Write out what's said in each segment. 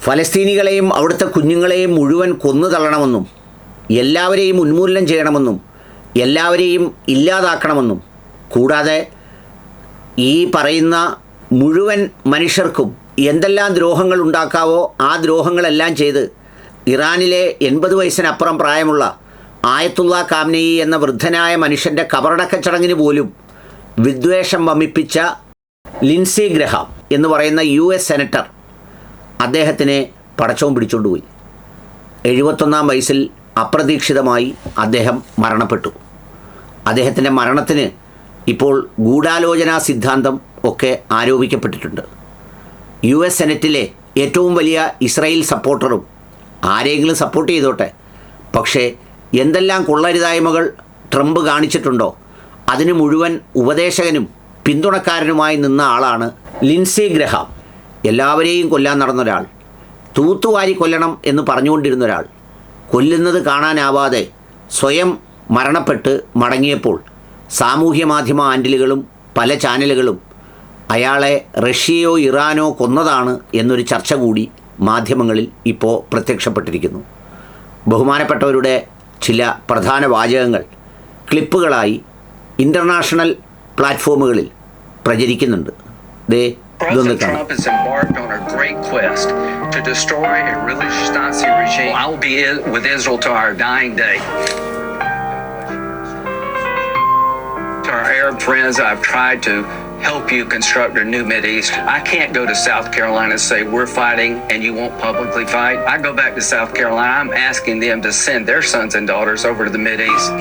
ഫലസ്തീനികളെയും അവിടുത്തെ കുഞ്ഞുങ്ങളെയും മുഴുവൻ കൊന്നു തള്ളണമെന്നും എല്ലാവരെയും ഉന്മൂലനം ചെയ്യണമെന്നും എല്ലാവരെയും ഇല്ലാതാക്കണമെന്നും കൂടാതെ ഈ പറയുന്ന മുഴുവൻ മനുഷ്യർക്കും എന്തെല്ലാം ദ്രോഹങ്ങൾ ഉണ്ടാക്കാവോ ആ ദ്രോഹങ്ങളെല്ലാം ചെയ്ത് ഇറാനിലെ 80 വയസ്സിനപ്പുറം പ്രായമുള്ള ആയത്തുള്ള ഖാംനെയി എന്ന വൃദ്ധനായ മനുഷ്യൻ്റെ കബറടക്ക ചടങ്ങിന് പോലും വിദ്വേഷം വമിപ്പിച്ച ലിൻസി ഗ്രഹാം എന്ന് പറയുന്ന US സെനറ്റർ അദ്ദേഹത്തിനെ പടച്ചോൻ പിടിച്ചുകൊണ്ടുപോയി. 71 വയസ്സിൽ അപ്രതീക്ഷിതമായി അദ്ദേഹം മരണപ്പെട്ടു. അദ്ദേഹത്തിൻ്റെ മരണത്തിന് ഇപ്പോൾ ഗൂഢാലോചനാ സിദ്ധാന്തം ഒക്കെ ആരോപിക്കപ്പെട്ടിട്ടുണ്ട്. US സെനറ്റിലെ ഏറ്റവും വലിയ ഇസ്രായേൽ സപ്പോർട്ടറും ആരെങ്കിലും സപ്പോർട്ട് ചെയ്തോട്ടെ, പക്ഷേ എന്തെല്ലാം കൊള്ളരുതായ്മകൾ ട്രംപ് കാണിച്ചിട്ടുണ്ടോ അതിന് മുഴുവൻ ഉപദേശകനും പിന്തുണക്കാരനുമായി നിന്ന ആളാണ് ലിൻസി ഗ്രഹാം. എല്ലാവരെയും കൊല്ലാൻ നടന്നൊരാൾ, തൂത്തുവാരി കൊല്ലണം എന്ന് പറഞ്ഞുകൊണ്ടിരുന്ന ഒരാൾ, കൊല്ലുന്നത് കാണാനാവാതെ സ്വയം മരണപ്പെട്ട് മടങ്ങിയപ്പോൾ സാമൂഹ്യ മാധ്യമ ഹാൻഡിലുകളും പല ചാനലുകളും അയാളെ റഷ്യയോ ഇറാനോ കൊന്നതാണ് എന്നൊരു ചർച്ച കൂടി മാധ്യമങ്ങളിൽ ഇപ്പോൾ പ്രത്യക്ഷപ്പെട്ടിരിക്കുന്നു. ബഹുമാനപ്പെട്ടവരുടെ ചില പ്രധാന വാചകങ്ങൾ ക്ലിപ്പുകളായി ഇൻ്റർനാഷണൽ പ്ലാറ്റ്ഫോമുകളിൽ പ്രചരിക്കുന്നുണ്ട്. President Trump has embarked on a great quest to destroy a religious Nazi regime. I will be with Israel to our dying day. To our Arab friends, I've tried to help you construct a new Mideast. I can't go to South Carolina and say we're fighting and you won't publicly fight. I go back to South Carolina, I'm asking them to send their sons and daughters over to the Mideast.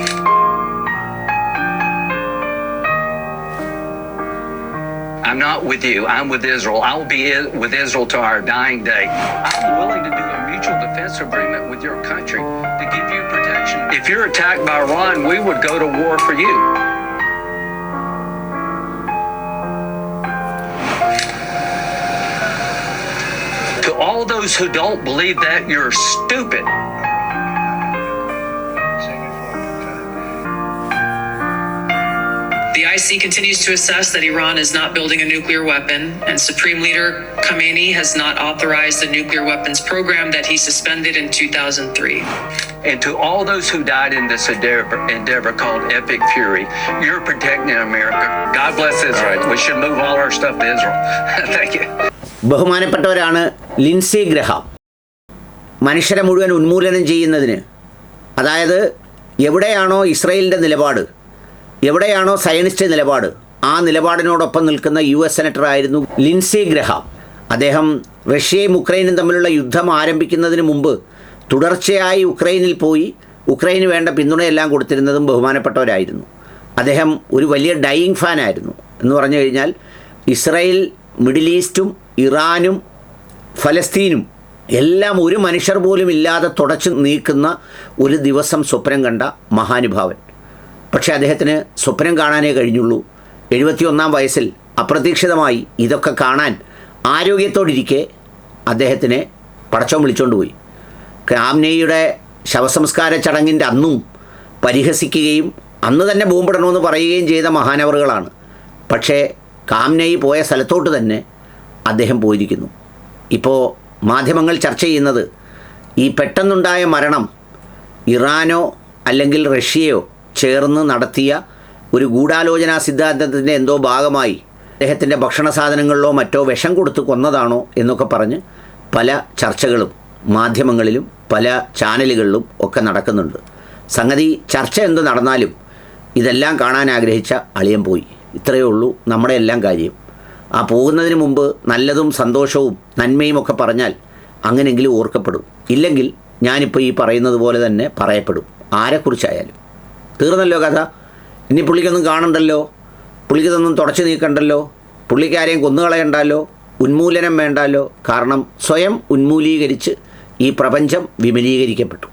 I'm not with you. I'm with Israel. I will be with Israel to our dying day. I'm willing to do a mutual defense agreement with your country to give you protection. If you're attacked by Iran, we would go to war for you. To all those who don't believe that, you're stupid. The IC continues to assess that Iran is not building a nuclear weapon, and Supreme Leader Khamenei has not authorized the nuclear weapons program that he suspended in 2003. And to all those who died in this endeavor called Epic Fury, you're protecting America. God bless Israel. We should move all our stuff to Israel. Thank you. ബഹുമാനപ്പെട്ടവരാണ് Lindsey Graham. മനുഷ്യരെ മുഴുവൻ ഉന്മൂലനം ചെയ്യുന്നതിന്, അതായത് എവിടെയാണോ ഇസ്രായേലിൻ്റെ നിലപാട്, എവിടെയാണോ സയനിസ്റ്റ് നിലപാട്, ആ നിലപാടിനോടൊപ്പം നിൽക്കുന്ന US സെനറ്ററായിരുന്നു ലിൻസി ഗ്രഹാം. അദ്ദേഹം റഷ്യയും ഉക്രൈനും തമ്മിലുള്ള യുദ്ധം ആരംഭിക്കുന്നതിന് മുമ്പ് തുടർച്ചയായി ഉക്രൈനിൽ പോയി ഉക്രൈന് വേണ്ട പിന്തുണയെല്ലാം കൊടുത്തിരുന്നതും ബഹുമാനപ്പെട്ടവരായിരുന്നു. അദ്ദേഹം ഒരു വലിയ ഡൈയിങ് ഫാനായിരുന്നു. എന്ന് പറഞ്ഞു കഴിഞ്ഞാൽ ഇസ്രായേൽ, മിഡിൽ ഈസ്റ്റും ഇറാനും ഫലസ്തീനും എല്ലാം ഒരു മനുഷ്യർ പോലും ഇല്ലാതെ തുടച്ചു നീക്കുന്ന ഒരു ദിവസം സ്വപ്നം കണ്ട മഹാനുഭാവൻ. പക്ഷേ അദ്ദേഹത്തിന് സ്വപ്നം കാണാനേ കഴിഞ്ഞുള്ളൂ. 71 വയസ്സിൽ അപ്രതീക്ഷിതമായി ഇതൊക്കെ കാണാൻ ആരോഗ്യത്തോടിരിക്കെ അദ്ദേഹത്തിനെ പടച്ചോൻ വിളിച്ചുകൊണ്ടുപോയി. ഖാംനെയിയുടെ ശവസംസ്കാര ചടങ്ങിൻ്റെ അന്നും പരിഹസിക്കുകയും അന്ന് തന്നെ ബോംബിടണമെന്ന് പറയുകയും ചെയ്ത മഹാനവറുകളാണ്. പക്ഷേ ഖാംനെയി പോയ സ്ഥലത്തോട്ട് തന്നെ അദ്ദേഹം പോയിരിക്കുന്നു. ഇപ്പോൾ മാധ്യമങ്ങൾ ചർച്ച ചെയ്യുന്നത് ഈ പെട്ടെന്നുണ്ടായ മരണം ഇറാനോ അല്ലെങ്കിൽ റഷ്യയോ ചേർന്ന് നടത്തിയ ഒരു ഗൂഢാലോചനാ സിദ്ധാന്തത്തിൻ്റെ എന്തോ ഭാഗമായി അദ്ദേഹത്തിൻ്റെ ഭക്ഷണ സാധനങ്ങളിലോ മറ്റോ വിഷം കൊടുത്ത് കൊന്നതാണോ എന്നൊക്കെ പറഞ്ഞ് പല ചർച്ചകളും മാധ്യമങ്ങളിലും പല ചാനലുകളിലും ഒക്കെ നടക്കുന്നുണ്ട്. സംഗതി ചർച്ച എന്ത് നടന്നാലും ഇതെല്ലാം കാണാൻ ആഗ്രഹിച്ച അളിയൻ പോയി. ഇത്രയേ ഉള്ളൂ നമ്മുടെ എല്ലാം കാര്യം. ആ പോകുന്നതിന് മുമ്പ് നല്ലതും സന്തോഷവും നന്മയും ഒക്കെ പറഞ്ഞാൽ അങ്ങനെയെങ്കിലും ഓർക്കപ്പെടും. ഇല്ലെങ്കിൽ ഞാനിപ്പോൾ ഈ പറയുന്നത് പോലെ തന്നെ പറയപ്പെടും, ആരെക്കുറിച്ചായാലും. തീർന്നല്ലോ കഥ. ഇനി പുള്ളിക്കൊന്നും കാണണ്ടല്ലോ, പുള്ളിക്കൊന്നും തുടച്ചു നീക്കണ്ടല്ലോ, പുള്ളിക്കാരെയും കൊന്നുകളയണ്ടല്ലോ, ഉന്മൂലനം വേണ്ടല്ലോ. കാരണം സ്വയം ഉന്മൂലീകരിച്ച് ഈ പ്രപഞ്ചം വിമലീകരിക്കപ്പെട്ടു.